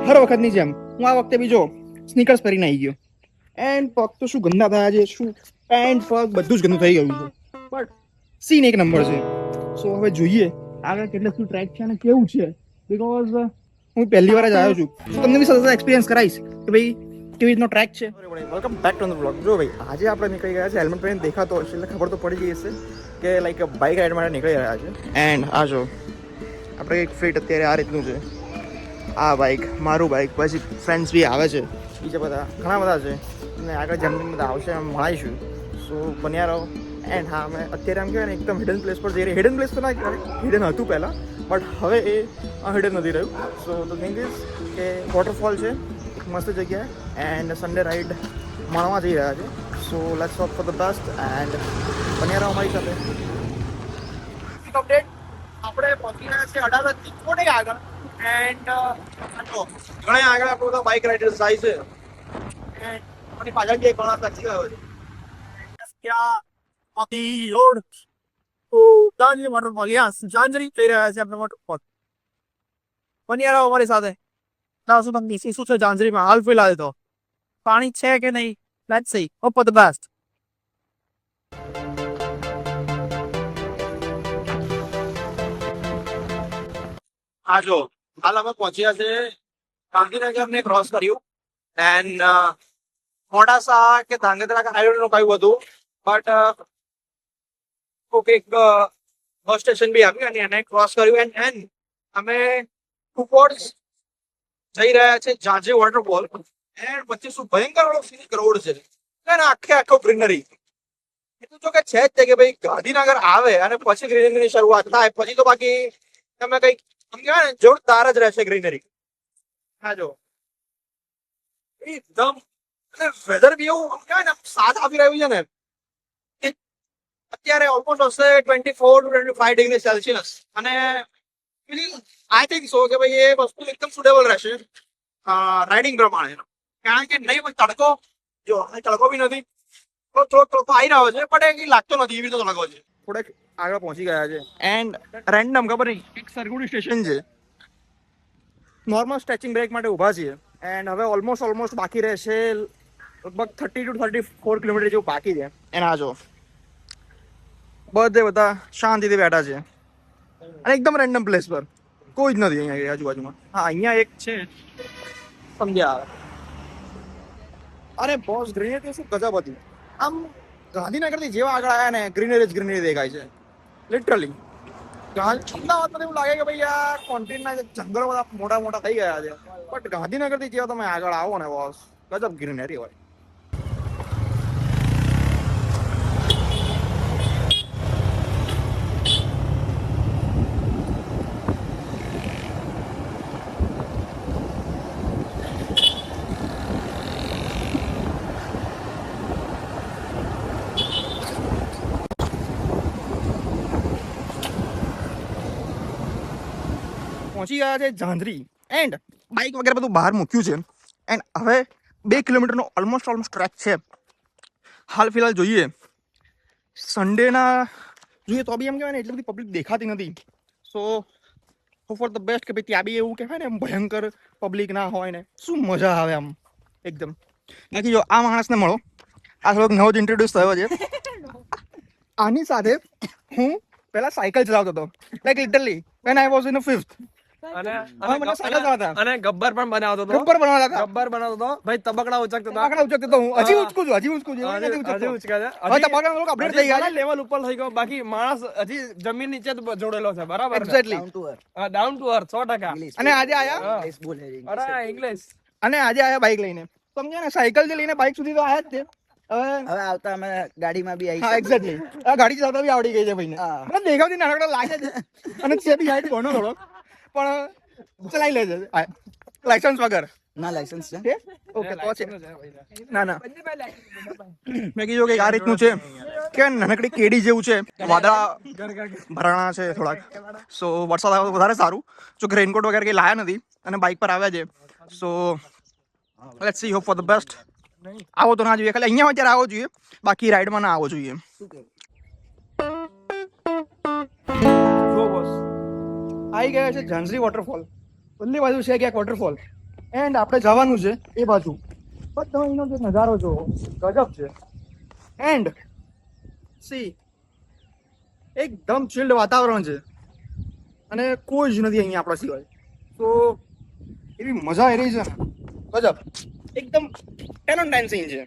હર વખતની જેમ હું આ વખતે બી જો સ્નીકર્સ પહેરીને આવી ગયો એન્ડ પગ તો શું ગંદા થયા છે, શું પેન્ટ પગ બધું જ ગંદુ થઈ ગયું છે, બટ સીન એક નંબર છે. સો હવે જોઈએ આગળ કેટલે શું ટ્રેક છે અને કેવું છે, બિકોઝ હું પહેલી વાર જ આવ્યો છું, તો તમને બી સાથે એક્સપિરિયન્સ કરાવીશ કે ભાઈ કેવી રીતનો ટ્રેક છે. Welcome back to the blog. જો ભાઈ આજે આપણે નીકળી ગયા છે, હેલ્મેટ પહેરીને દેખાતો હશે એટલે ખબર તો પડી ગઈ હશે કે લાઈક બાઇક રાઈડ માટે નીકળી રહ્યા છે. એન્ડ આ જો આપણે એક ફિટ અત્યારે આ રીતનું છે, આ બાઇક મારું બાઇક, પછી ફ્રેન્ડ્સ બી આવે છે, બીજા બધા ઘણા બધા છે અને આગળ જેમ જેમ બધા આવશે એમ મળાઈશું. સો બન્યા રહો. એન્ડ હા અમે અત્યારે આમ કહેવાય ને એકદમ હિડન પ્લેસ પર જઈ રહ્યા. હિડન પ્લેસ તો ના કહેવાય, હિડન હતું પહેલાં બટ હવે એ હિડન નથી રહ્યું. સો ધ થિંગ ઇઝ કે વોટરફોલ છે એક મસ્ત જગ્યાએ એન્ડ સન્ડે રાઈડ માણવા જઈ રહ્યા છે. So let's hope for the best and બન્યા રહો અમારી સાથે. અપડેટ આપણે પહોંચી રહ્યા છીએ 18 આગળ એન્ડ ઘણા આગળ આપણું બધા બાઇક રાઇડર્સ જાય છે એન્ડ પાછળ જે ઘણા પહોંચી ગયો છે ત્યાં મોતી રોડ જાંજરી વોટરફોલ. યસ જાંજરી જઈ રહ્યા છે આપણે વોટરફોલ. બન્યા રહો અમારી સાથે. શું તમને શું છે જાંજરીમાં હાલ ફિલહાલ તો પાણી છે કે નહીં, let's see. Hope for the best. હા જો હાલ અમે પહોંચ્યા છે ગાંધીનગર ને ક્રોસ કર્યું એન્ડ મોડાસા કે ધાંગધ્રા કે આઈ ડોન્ટ નો કયું હતું બટ એક બસ સ્ટેશન બી આવ્યું અને એને ક્રોસ કર્યું એન્ડ અમે ટુવર્ડ્સ જઈ રહ્યા છે જાંજરી વોટરફોલ. એન્ડ વચ્ચે શું ભયંકર સિનિક રોડ છે અને આખો ગ્રીનરી. એટલું જો કે છે જ કે ભાઈ ગાંધીનગર આવે અને પછી ગ્રીનરીની શરૂઆત થાય, પછી તો બાકી તમે કઈક આમ કહેવાય ને જોરદાર જ રહેશે ગ્રીનરી. હા જો એકદમ અને વેધર બી એવું આમ કહેવાય ને સાથ આપી રહ્યું છે ને. અત્યારે ઓલમોસ્ટ હશે 24 to 25 ડિગ્રી સેલ્સિયસ અને આઈ થિંક સો કે ભાઈ એ વસ્તુ એકદમ સુટેબલ રહેશે રાઇડિંગ પ્રમાણે. કારણ કે નહીં તડકો જો તડકો બી નથી, થોડો તડકો આવી રહ્યો છે પણ એ લાગતો નથી એવી રીતે તડકો છે. થોડેક આગળ પહોંચી ગયા છે એન્ડ રેન્ડમ ખબર નહીં એક સરગુડી સ્ટેશન છે, નોર્મલ સ્ટ્રેચિંગ બ્રેક માટે ઊભા છીએ એન્ડ હવે ઓલમોસ્ટ બાકી રહેશે લગભગ 30 to 34 કિલોમીટર જેવું બાકી છે. એના જો બધે બધા શાંતિથી બેઠા છે અને એકદમ રેન્ડમ પ્લેસ પર કોઈ જ નથી અહીંયા આજુબાજુમાં. હા અહીંયા એક છે સમજ્યા. અરે બોસ ગ્રીનરી શું ગજબ હતી. આમ ગાંધીનગરથી જેવા આગળ આવ્યા ને ગ્રીનરી દેખાય છે લિટરલી. અમદાવાદમાં એવું લાગે કે ભાઈ આ કોન્ટ્રીના જંગલો બધા મોટા મોટા થઈ ગયા છે બટ ગાંધીનગરથી જેવા તમે આગળ આવો ને બોસ ગજબ ગ્રીનરી હોય. પહોંચી ગયા છે જાંજરી એન્ડ બાઇક વગેરે બધું બહાર મૂક્યું છે એન્ડ હવે 2 કિલોમીટરનો ઓલમોસ્ટ ટ્રેક છે. હાલ ફિલહાલ જોઈએ સન્ડેના જોઈએ તો બી એમ કહેવાય ને એટલી બધી પબ્લિક દેખાતી નથી. સો હોપ ફોર ધ બેસ્ટ કે ભાઈ ત્યાં બી એવું કહેવાય ને એમ ભયંકર પબ્લિક ના હોય ને શું મજા આવે આમ એકદમ. બાકી જો આ માણસને મળો, આ થોડોક નવો જ ઇન્ટ્રોડ્યુસ થયો છે. આની સાથે હું પહેલા સાયકલ ચલાવતો હતો like literally when I was in 5th અને મને સાયકલ ચલાવતા અને ગબ્બર પણ બનાવતો હતો. ગબ્બર બનાવતા હતા. ગબ્બર બનાવતો હતો ભાઈ, તબકડા ઉચકતો હતો. આગળ ઉચકતો તો હું હજી ઉચકું છું એવું નથી હજી ઉચકતો. ઉચકે છે. હવે તબકડા લોકો અપડેટ થઈ ગયા છે. લેવલ ઉપર થઈ ગયો, બાકી માણસ હજી જમીન નીચે જ જોડેલો છે. બરાબર ને? Exactly down to earth 100%. અને આજે આયા અરે ઇંગ્લિશ બાઇક લઈને સમજ્યા ને, સાયકલ થી લઈને બાઇક સુધી તો આયા જ છે. હવે આવતા અમે ગાડીમાં બી હા એક્ઝેક્ટલી આ ગાડી ચલાવતા બી આવડી ગઈ છે ભાઈને. મને દેખાવથી નાનકડો લાગે છે અને છે બી હાઈટ ઘણો થોડો પણ ચલાવી લે છે લાયસન્સ વગર. ના લાયસન્સ છે. ઓકે તો છે ના મેં કીધું કે આ રીતનું છે કે નાનકડી કેડી જેવું છે, વાદળા ભરાણા છે થોડાક. સો વરસાદ આવે તો વધારે સારું. જો રેનકોટ વગેરે કંઈ લાયા નથી અને બાઇક પર આવ્યા છે. So let's see hope for the best. આવો તો ના જોઈએ, ખાલી અહીંયા હોય ત્યારે આવો જોઈએ, બાકી રાઈડમાં ના આવો જોઈએ. આવી ગયા છે ઝાંઝરી વોટરફોલ. બંને બાજુ છે ક્યાંક વોટરફોલ એન્ડ આપણે જવાનું છે એ બાજુ. પણ તમે એનો જે નજારો જો ગજબ છે. એન્ડ સી એકદમ ચિલ્ડ વાતાવરણ છે અને કોઈ જ નથી અહીંયા આપણા સિવાય. તો એવી મજા આવી રહી છે ને ગજબ, એકદમ 10 on 10 સીન છે.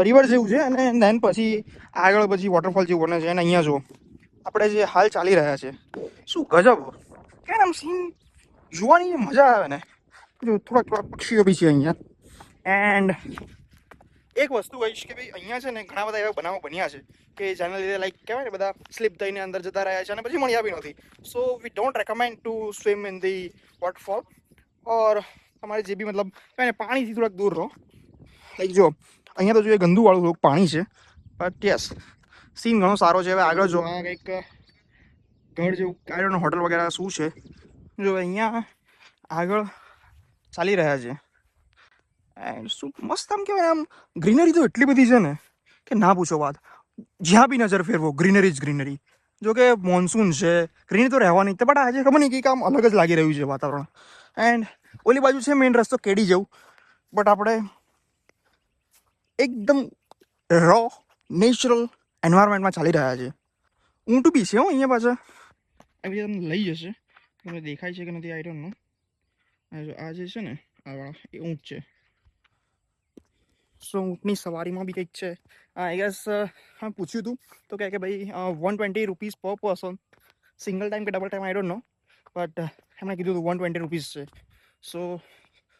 રિવર જેવું છે અને દેન પછી આગળ પછી વોટરફોલ જેવું બને છે. અને અહીંયા જો આપણે જે હાલ ચાલી રહ્યા છે શું ગજબ કે આમ સીન જોવાની મજા આવે ને. જો થોડાક પક્ષીઓ બી છે અહીંયા. એન્ડ એક વસ્તુ કહીશ કે ભાઈ અહીંયા છે ને ઘણા બધા એવા બનાવો બન્યા છે કે જેના લીધે લાઈક કહેવાય ને બધા સ્લીપ થઈને અંદર જતા રહ્યા છે અને પછી મળ્યા બી નથી. So we don't recommend to swim in the waterfall or તમારે જે બી મતલબ કહેવાય ને પાણીથી થોડાક દૂર રહો. લાઈક જો અહીંયા તો જો એ ગંદુવાળું થોડુંક પાણી છે બટ યસ સીન ઘણો સારો છે. હવે આગળ જો આ કંઈક ઘર જેવું આઈ હોટલ વગેરે શું છે જો અહીંયા આગળ ચાલી રહ્યા છે. એન્ડ શું મસ્ત આમ કહેવાય આમ ગ્રીનરી તો એટલી બધી છે ને કે ના પૂછો વાત. જ્યાં બી નજર ફેરવો ગ્રીનરી જ ગ્રીનરી. જો કે મોન્સૂન છે ગ્રીનરી તો રહેવાની જ, બટ આજે ખબર નહીં કે આમ અલગ જ લાગી રહ્યું છે વાતાવરણ. એન્ડ ઓલી બાજુ છે મેઇન રસ્તો કેડી જવું, બટ આપણે એકદમ રો નેચરલ એન્વાયરમેન્ટમાં ચાલી રહ્યા છે. ઊંટ બી છે હો અહીંયા પાછા. આ બધી તમને લઈ જશે. તમને દેખાય છે કે નથી આઈ ડોન્ટ નો. આ જે છે ને આ વાળા એ ઊંટ છે. સો ઊંટની સવારીમાં બી કંઈક છે. આઈ ગેસ હા પૂછ્યું હતું તો કહે કે ભાઈ 120 રૂપીઝ પર પર્સન, સિંગલ ટાઈમ કે double time I don't know, but એમણે કીધું હતું 120 રૂપીઝ છે. સો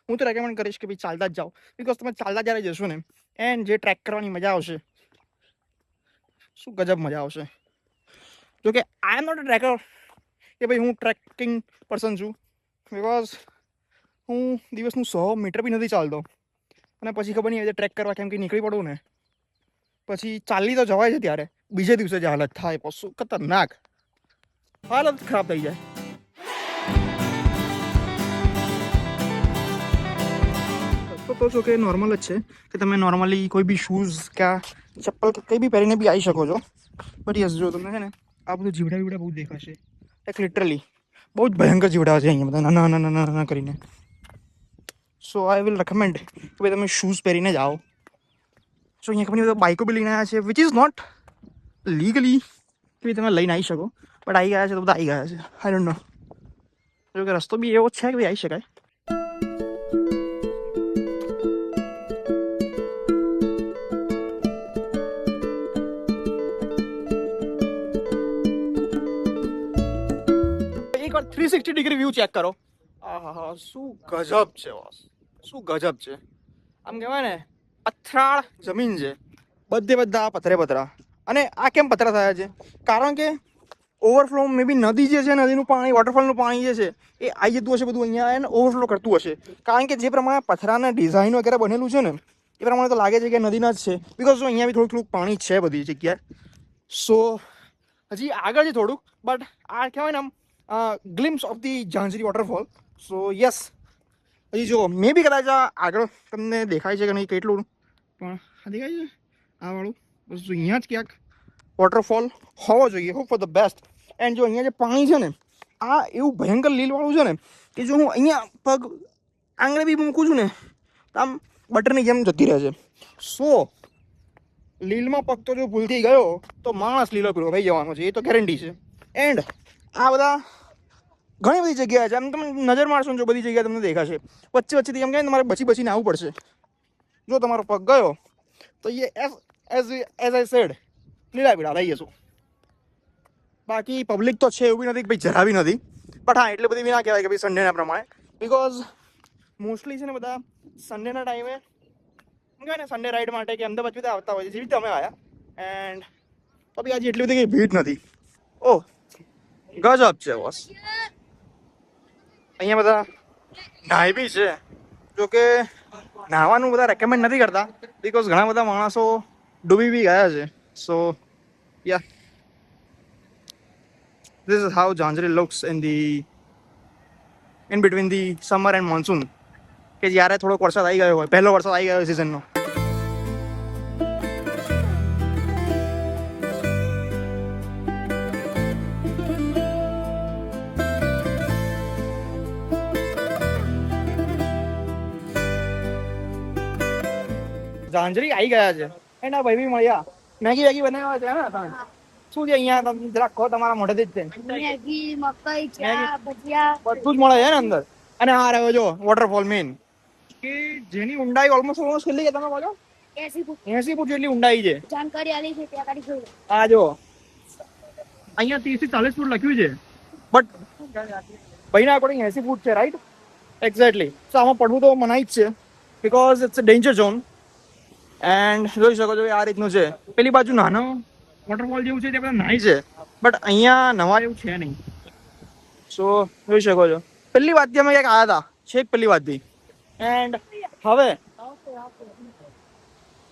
હું તો રેકમેન્ડ કરીશ કે ભાઈ ચાલતા જ જાઓ, બિકોઝ તમે ચાલતા જ્યારે જશો ને એન્ડ જે ટ્રેક કરવાની મજા આવશે શું ગજબ મજા આવશે. જો કે આઈ એમ નોટ અ ટ્રેકર કે ભાઈ હું ટ્રેકિંગ પર્સન છું, બિકોઝ હું દિવસનું 100 મીટર બી નથી ચાલતો અને પછી ખબર નહીં ટ્રેક કરવા કેમ કે નીકળી પડું ને પછી ચાલી તો જવાય છે ત્યારે બીજે દિવસે જે હાલત થાય પશુ ખતરનાક હાલત ખરાબ થઈ જાય. તો જો કે નોર્મલ જ છે કે તમે નોર્મલી કોઈ બી શૂઝ કે ચપ્પલ કે કંઈ બી પહેરીને બી આવી શકો છો. બટ યસ જો તમને છે ને આ બધું જીવડા બીવડા બહુ દેખાશે. એક લિટરલી બહુ જ ભયંકર જીવડા છે અહીંયા બધા નાના નાના નાના નાના કરીને. સો આઈ વિલ રેકમેન્ડ કે ભાઈ તમે શૂઝ પહેરીને જાઓ. સો અહીંયા કંપની બધા બાઇકો બી લઈને આવ્યા છે વિચ ઇઝ નોટ લીગલી કે ભાઈ તમે લઈને આવી શકો, બટ આવી ગયા છે તો બધા આવી ગયા છે. I don't know. જો કે રસ્તો બી એવો જ છે કે ભાઈ આવી શકાય. એકવાર 360 ડિગ્રી વ્યૂ ચેક કરો. આહા શું ગજબ છે બોસ, શું ગજબ છે. આમ કહેવાય ને પથરાળ જમીન છે, બધે બધા પથરે પથરા. અને આ કેમ પથરા થયા છે? કારણ કે ઓવરફ્લો મે બી નદી જે છે નદીનું પાણી વોટરફોલનું પાણી જે છે એ આવી જતું હશે બધું અહીંયા એને ઓવરફ્લો કરતું હશે. કારણ કે જે પ્રમાણે પથરાના ડિઝાઇન વગેરે બનેલું છે ને એ પ્રમાણે તો લાગે છે કે નદીના જ છે, બિકોઝ જો અહીંયા બી થોડુંક થોડુંક પાણી છે બધી જગ્યાએ. સો હજી આગળ છે થોડુંક, બટ આ કહેવાય ને આમ glimpse of the Jhanjhari waterfall. So yes હજી જો મે બી કદાચ આગળ તમને દેખાય છે કે નહીં કેટલું, પણ આ દેખાય છે આ વાળું બસ અહીંયા જ ક્યાંક વોટરફોલ હોવો જોઈએ. Hope for the best. And જો અહીંયા જે પાણી છે ને આ એવું ભયંકર લીલવાળું છે ને કે જો હું અહીંયા પગ આંગળે બી મૂકું છું ને તો આમ બટરની જેમ જતી રહે છે. સો લીલમાં પગ તો જો ભૂલથી ગયો તો માણસ લીલો પીળો થઈ જવાનો છે, એ તો ગેરંટી છે. એન્ડ આ બધા ઘણી બધી જગ્યાએ છે, આમ તમે નજર મારશો ને જો બધી જગ્યાએ તમને દેખાશે. વચ્ચે વચ્ચેથી એમ કહે તમારે બચીને આવવું પડશે. જો તમારો પગ ગયો તો એ એઝ આઈ સેડ લીલા પીળા થઈ જશું. બાકી પબ્લિક તો છે એવું બી નથી કે ભાઈ જરા બી નથી, બટ હા એટલે બધી બી ના કહેવાય કે ભાઈ સન્ડેના પ્રમાણે, બિકોઝ મોસ્ટલી છે ને બધા સન્ડેના ટાઈમે કહે ને સન્ડે રાઈડ માટે કે અમદાવાદ બધા આવતા હોય છે, જેવી રીતે અમે આવ્યા. એન્ડ તો બી આજે એટલી બધી કંઈ ભીડ નથી. ઓહ ગજબ છે બોસ. અહીંયા બધા નાહી બી છે. જો કે નાહવાનું બધા રેકમેન્ડ નથી કરતા બિકોઝ ઘણા બધા માણસો ડૂબી બી ગયા છે. સો યા this is how Jhanjari looks in between the summer and monsoon, કે જ્યારે થોડોક વરસાદ આવી ગયો હોય, પહેલો વરસાદ આવી ગયો સિઝનનો. ઝાંઝરી આવી ગયા છે એના ભાઈ બી મળ્યા. મેગી વેગી બનાવ્યા છે ને તમે? શું છે અહીંયા તમે જરાક કહો, તમારા મોઢેથી જ છે. મેગી, મકાઈ, ચા, ભજીયા બધું જ મળે છે ને અંદર. અને આ રહ્યો જો વોટરફોલ મેન, કે જેની ઊંડાઈ ઓલમોસ્ટ કેટલી છે તમે બોલો? 80 ફૂટ 80 ફૂટ જેટલી ઊંડાઈ છે. જાણકારી આલી છે ત્યાં કાઢી જોઈ લો. આ જો અહીંયા 30 થી 40 ફૂટ લખ્યું છે, બટ ભાઈના અકોર્ડિંગ 80 ફૂટ છે, રાઈટ? એક્ઝેક્ટલી. તો આમાં પડવું તો મનાઈ જ છે, because it's a danger zone. And જોઈ શકો છો આ રીતનું છે. પેલી બાજુ નાનો વોટરફોલ જેવું છે તે બધા નાઈ છે, બટ અહીંયા નવા એવું છે નહીં. સો જોઈ શકો છો પેલી વાતથી અમે ક્યાંક આવ્યા હતા, છેક પેલી વાતથી. એન્ડ હવે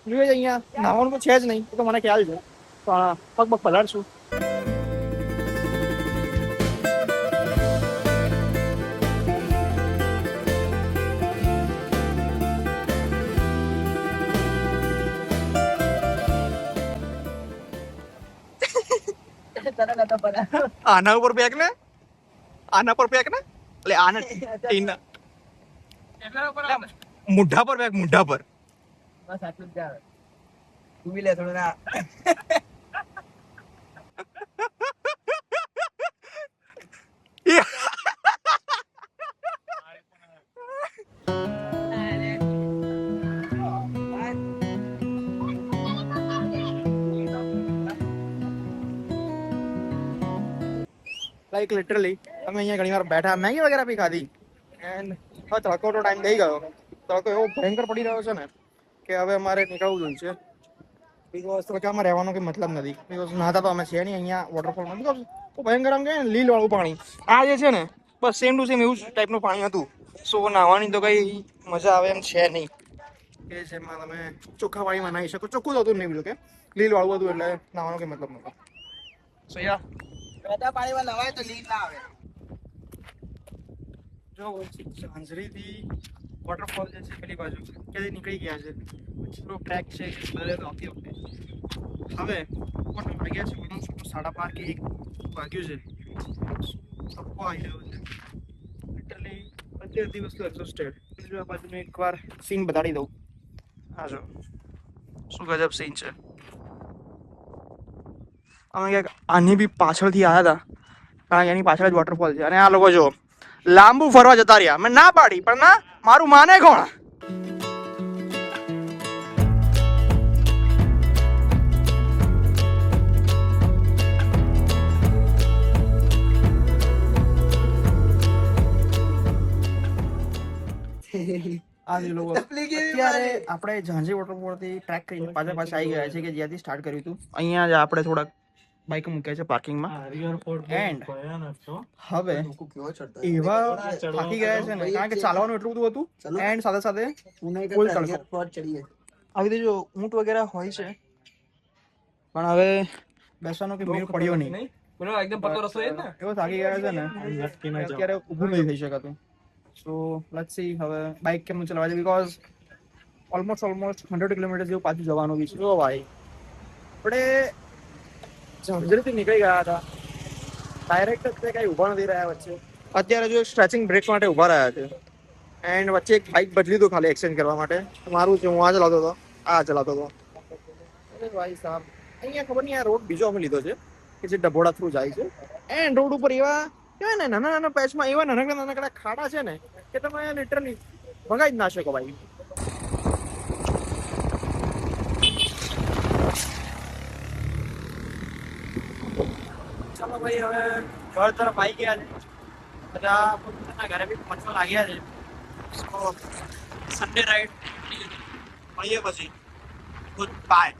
જોઈએ અહીંયા નાવાનું તો છે જ નહીં, એ તો મને ખ્યાલ છે, પણ પગ પગ પલાળશું. આના ઉપર પેક ને આના પર પેક ને એટલે આના ટીના મુઢ્ઢા પર પેક, મુઢ્ઢા પર. બસ આટલું જ આવે. તું બી લે થોડું ના. લાઈક લિટરલી અમે અહીંયા ઘણી વાર બેઠા, મેગી વગેરે બી ખાધી, એન્ડ હવે તડકોનો ટાઈમ થઈ ગયો. તડકો એવો ભયંકર પડી રહ્યો છે ને કે હવે અમારે નીકળવું જોઈએ છે, બીકોઝ તડકામાં રહેવાનો કંઈ મતલબ નથી. બીકોઝ નાતા તો અમે છે નહીં અહીંયા વોટરફોલમાં, બીકોઝ ભયંકર આમ કહે ને લીલ વાળું પાણી. આ જે છે ને બસ સેમ ટુ સેમ એવું જ ટાઈપનું પાણી હતું. સો નાહવાની તો કઈ મજા આવે એમ છે નહીં, કે જેમાં તમે ચોખ્ખા પાણીમાં નાહી શકો. ચોખ્ખું જ હતું નહીં, બીજું કે લીલ વાળું હતું એટલે નાહવાનો કંઈ મતલબ નહોતો. સો યા બધા પાણીમાં નવાય તો લીક ના આવે. જો ઝાંઝરીથી વોટરફોલ જે છે પેલી બાજુ ક્યાંથી નીકળી ગયા છે, થોડો ટ્રેક છે આવતી વખતે. હવે મોટા વાગ્યા છે બધા 12:30 કે 1 વાગ્યું છે. તડકો આવી રહ્યો છે લિટરલી. બધી વસ્તુ એક્ઝોસ્ટેડ. આ બાજુનું એકવાર સીન બતાડી દઉં. હા જો શું ગજબ સીન છે. અમે ક્યાંક આની બી પાછળથી આવ્યા હતા, કારણ કે એની પાછળ જ વોટરફોલ છે. અને આ લોકો જો લાંબુ ફરવા જતા રહ્યા. મેં ના પાડી, પણ ના, મારું માને કોણ? અત્યારે આપણે ઝાંઝી વોટરફોલથી ટ્રેક કરીને પાછા આવી ગયા છે, કે જ્યાંથી સ્ટાર્ટ કર્યું હતું. અહીંયા જ આપણે થોડાક બાઇક મૂક્યા છે પાર્કિંગમાં. એન્ડ હવે એવા થાકી ગયા છે ને, કારણ કે ચાલવાનું એટલું બધું હતું, એન્ડ સાથે સાથે ફૂલ તડકો. આવી રીતે જો ઊંટ વગેરે હોય છે, પણ હવે બેસવાનો કે મેળ પડ્યો નહીં. એકદમ પતલો રસ્તો એ જ ને. એવો થાકી ગયા છે ને અત્યારે ઊભું નહીં થઈ શકાતું. સો લેટ્સ સી હવે બાઇક કેમનું ચલાવે છે, બીકોઝ ઓલમોસ્ટ 100 કિલોમીટર જેવું પાછું જવાનું બી છે. જો ભાઈ આપણે ઝાંઝરીથી નીકળી ગયા હતા, ડાયરેક્ટ જ કઈ ઊભા નથી રહ્યા વચ્ચે. અત્યારે જો સ્ટ્રેચિંગ બ્રેક માટે ઊભા રહ્યા છે, એન્ડ વચ્ચે એક બાઇક બદલી દો ખાલી એક્સચેન્જ કરવા માટે. મારું છે, હું આ ચલાવતો હતો, આ ચલાવતો હતો. અરે ભાઈ સાહેબ, અહીંયા ખબર નહીં આ રોડ બીજો અમે લીધો છે કે જે ડભોડા થ્રુ જાય છે. એન્ડ રોડ ઉપર એવા કહેવાય ને નાના નાના પેચમાં એવા નાનકડા ખાડા છે ને કે તમે લિટરલી ભગાઈ જ ના શકો ભાઈ. ચાલો ભાઈ હવે ઘર તરફ આવી ગયા છે બધા, પોતાના ઘરે બી પહોંચવા લાગ્યા છે. સન્ડે રાઈડ મળીએ પછી. Good bye.